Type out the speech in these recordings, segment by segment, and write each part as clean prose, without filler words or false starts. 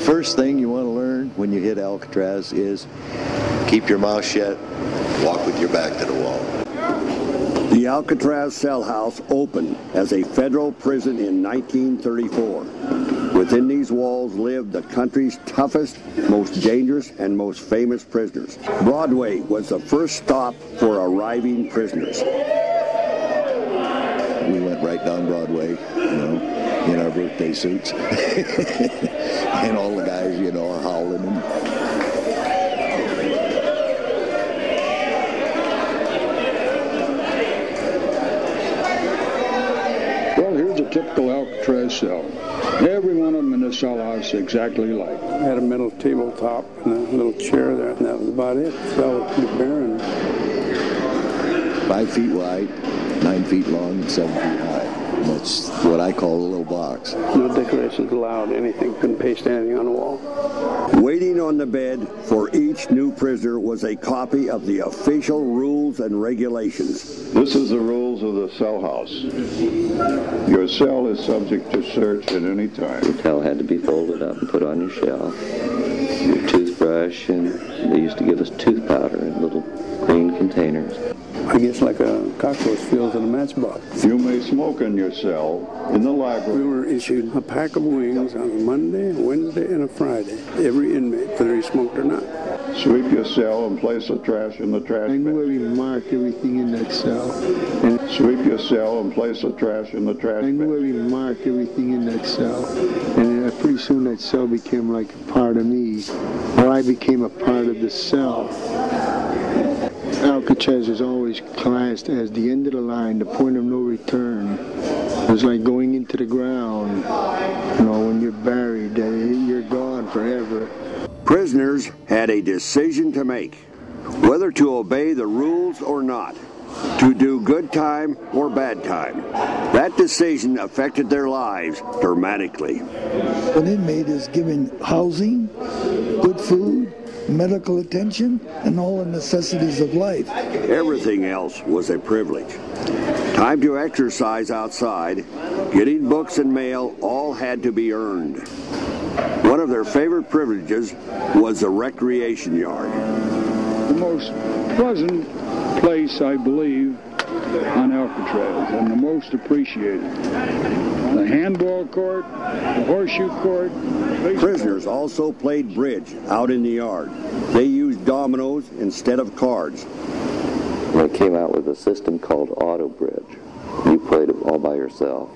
first thing you want to learn when you hit Alcatraz is keep your mouth shut, walk with your back to the wall. The Alcatraz cell house opened as a federal prison in 1934. Within these walls lived the country's toughest, most dangerous, and most famous prisoners. Broadway was the first stop for arriving prisoners. We went right down Broadway, in our birthday suits. And all the guys, are howling. Well, here's a typical Alcatraz cell. Every one of them in the cell house exactly like. I had a metal tabletop and a little chair there, and that was about it. The cell was pretty barren. 5 feet wide, 9 feet long, and 7 feet high. And that's what I call a little box. No decorations allowed, anything. Couldn't paste anything on the wall. Waiting on the bed for each new prisoner was a copy of the official rules and regulations. This is the rules of the cell house. Your cell is subject to search at any time. Your towel had to be folded up and put on your shelf. Your toothbrush, and they used to give us tooth powder in little green containers. I guess like a cockroach feels in a matchbox. You may smoke in your cell in the library. We were issued a pack of wings on a Monday, a Wednesday, and a Friday. Every inmate, whether he smoked or not. Sweep your cell and place the trash in the trash bin. I knew we marked everything in that cell. And sweep your cell and place the trash in the trash bin. I knew we marked everything in that cell. And pretty soon that cell became like a part of me. Or I became a part of the cell. Alcatraz is always classed as the end of the line, the point of no return. It's like going into the ground. When you're buried, you're gone forever. Prisoners had a decision to make, whether to obey the rules or not, to do good time or bad time. That decision affected their lives dramatically. An inmate is given housing, good food, medical attention, and all the necessities of life. Everything else was a privilege. Time to exercise outside, getting books and mail, all had to be earned. One of their favorite privileges was the recreation yard. The most pleasant place, I believe, on Alcatraz, and the most appreciated. The handball court, the horseshoe court. Prisoners also played bridge out in the yard. They used dominoes instead of cards. They came out with a system called Auto Bridge. You played it all by yourself.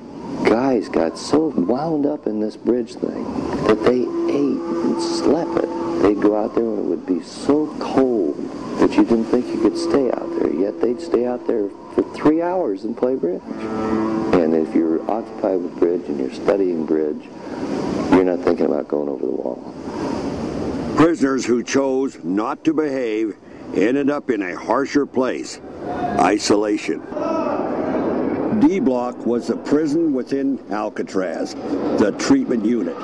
Guys got so wound up in this bridge thing that they ate and slept it. They'd go out there and it would be so cold that you didn't think you could stay out there. Yet they'd stay out there for 3 hours and play bridge. And if you're occupied with bridge and you're studying bridge, you're not thinking about going over the wall. Prisoners who chose not to behave ended up in a harsher place: isolation. D Block was the prison within Alcatraz, the treatment unit.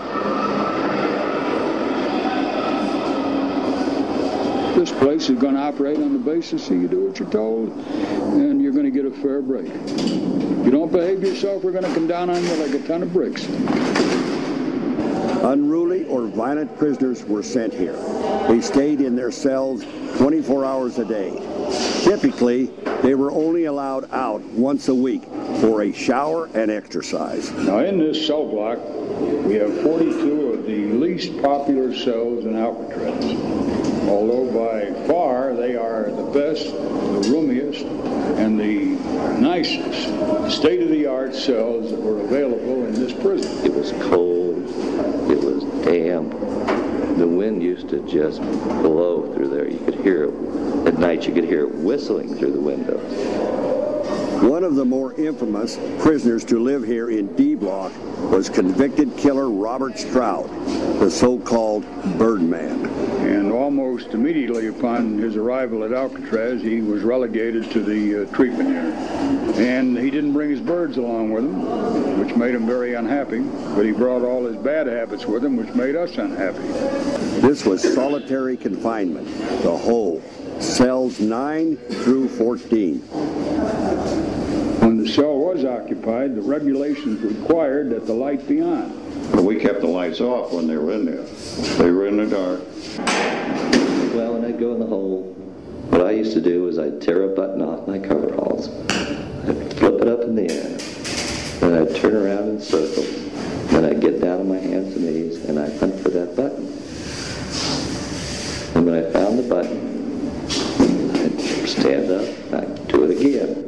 This place is going to operate on the basis that you do what you're told, and you're going to get a fair break. If you don't behave yourself, we're going to come down on you like a ton of bricks. Unruly or violent prisoners were sent here. They stayed in their cells 24 hours a day. Typically, they were only allowed out once a week for a shower and exercise. Now, in this cell block, we have 42 of the least popular cells in Alcatraz. Although by far they are the best, the roomiest, and the nicest state-of-the-art cells that were available in this prison. It was cold. It was damp. The wind used to just blow through there. You could hear it. At night you could hear it whistling through the windows. One of the more infamous prisoners to live here in D Block was convicted killer Robert Stroud, the so-called Birdman. And almost immediately upon his arrival at Alcatraz, he was relegated to the treatment unit. And he didn't bring his birds along with him, which made him very unhappy. But he brought all his bad habits with him, which made us unhappy. This was solitary confinement, the whole, cells 9 through 14. When the cell was occupied, the regulations required that the light be on. But we kept the lights off when they were in there. They were in the dark. Well, when I'd go in the hole, what I used to do was I'd tear a button off my coveralls. I'd flip it up in the air. Then I'd turn around in circles. Then I'd get down on my hands and knees and I'd hunt for that button. And when I found the button, I'd stand up and I'd do it again.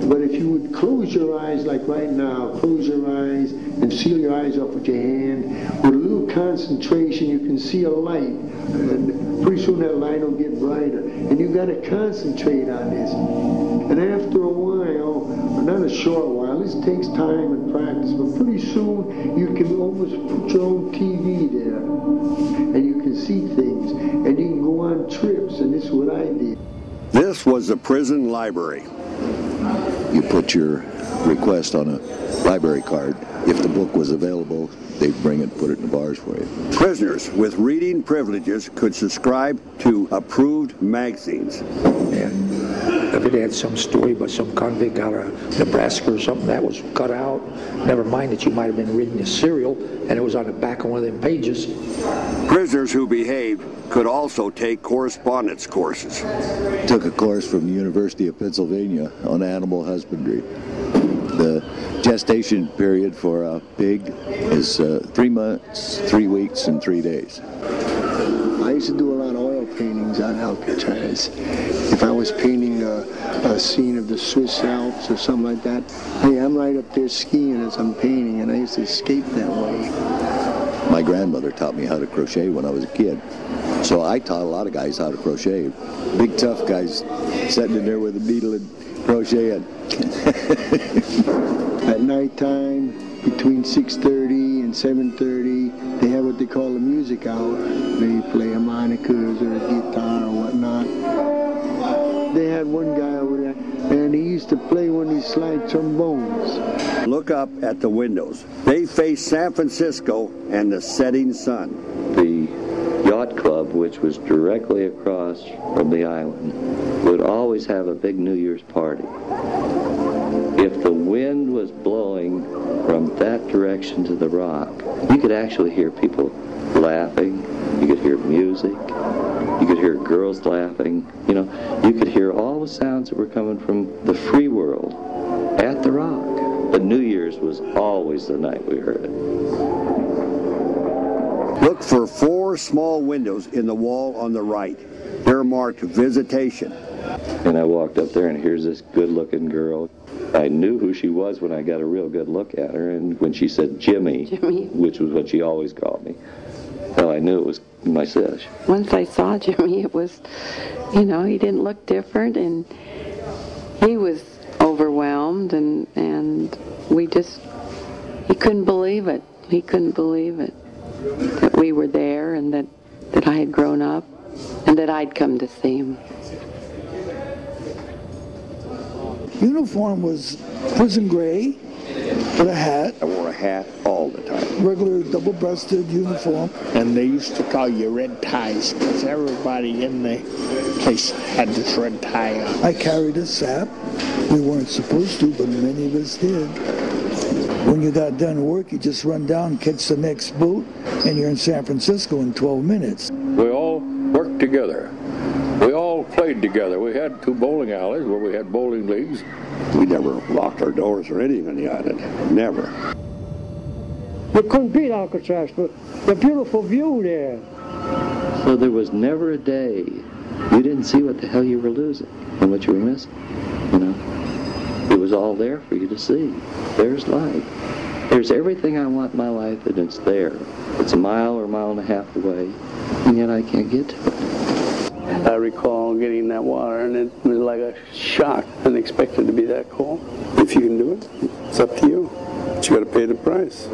But if you would close your eyes like right now, close your eyes and seal your eyes up with your hand, with a little concentration you can see a light. And pretty soon that light will get brighter. And you got to concentrate on this. And after a while, not a short while, this takes time and practice, but pretty soon you can almost put your own TV there. And you can see things. And you can go on trips, and this is what I did. This was the prison library. You put your request on a library card. If the book was available, they'd bring it and put it in the bars for you. Prisoners with reading privileges could subscribe to approved magazines. And if it had some story about some convict out of Nebraska or something, that was cut out. Never mind that you might have been reading a serial and it was on the back of one of them pages. Prisoners who behaved could also take correspondence courses. Took a course from the University of Pennsylvania on animal husbandry. The gestation period for a pig is 3 months, 3 weeks, and 3 days. I used to do a lot of oil paintings on Alcatraz. If I was painting a scene of the Swiss Alps or something like that, hey, I'm right up there skiing as I'm painting, and I used to escape that way. My grandmother taught me how to crochet when I was a kid. So I taught a lot of guys how to crochet. Big tough guys sitting in there with a needle and crocheting. At nighttime, between 6:30 and 7:30, they have what they call a music hour. They play harmonicas or a guitar or whatnot. They had one guy over there, and he used to play one of these slide trombones. Look up at the windows. They face San Francisco and the setting sun. The yacht club, which was directly across from the island, would always have a big New Year's party. If the wind was blowing from that direction to the rock, you could actually hear people laughing. You could hear music. You could hear girls laughing. You know, you could hear all the sounds that were coming from the free world at the rock. But New Year's was always the night we heard it. Look for 4 small windows in the wall on the right. They're marked visitation. And I walked up there, and here's this good-looking girl. I knew who she was when I got a real good look at her, and when she said Jimmy, which was what she always called me, well, I knew it was my sis. Once I saw Jimmy, it was, you know, he didn't look different, and he was overwhelmed, and we just, he couldn't believe it. He couldn't believe it, that we were there, and that I had grown up, and that I'd come to see him. Uniform was prison gray with a hat. I wore a hat all the time. Regular double-breasted uniform. And they used to call you red ties because everybody in the place had this red tie on. I carried a sap. We weren't supposed to, but many of us did. When you got done work, you just run down, catch the next boat, and you're in San Francisco in 12 minutes. We all worked together. We all played together. We had 2 bowling alleys where we had bowling leagues. We never locked our doors or anything on the island. Never. You couldn't beat Alcatraz, but the beautiful view there. So there was never a day you didn't see what the hell you were losing and what you were missing. You know, it was all there for you to see. There's life. There's everything I want in my life, and it's there. It's a mile or a mile and a half away, and yet I can't get to it. I recall getting in that water, and it was like a shock. I didn't expect it to be that cold. If you can do it, it's up to you. But you got to pay the price.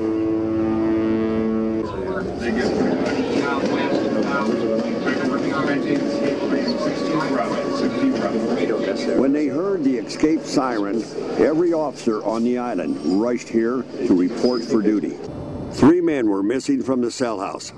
When they heard the escape siren, every officer on the island rushed here to report for duty. 3 men were missing from the cell house.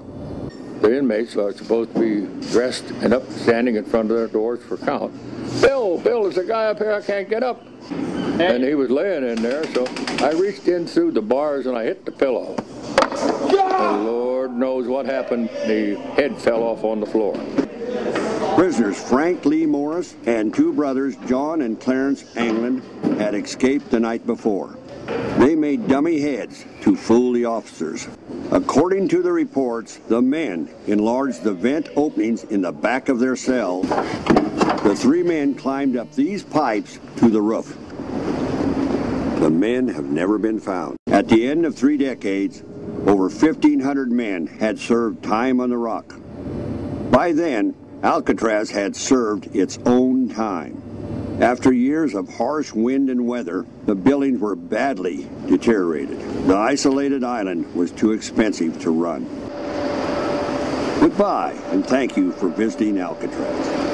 The inmates are supposed to be dressed and upstanding in front of their doors for count. Bill, there's a guy up here, I can't get up. And he was laying in there, so I reached in through the bars and I hit the pillow. The Lord knows what happened. The head fell off on the floor. Prisoners Frank Lee Morris and two brothers, John and Clarence Anglin, had escaped the night before. They made dummy heads to fool the officers. According to the reports, the men enlarged the vent openings in the back of their cell. The three men climbed up these pipes to the roof. The men have never been found. At the end of 3 decades, over 1,500 men had served time on the rock. By then, Alcatraz had served its own time. After years of harsh wind and weather, the buildings were badly deteriorated. The isolated island was too expensive to run. Goodbye, and thank you for visiting Alcatraz.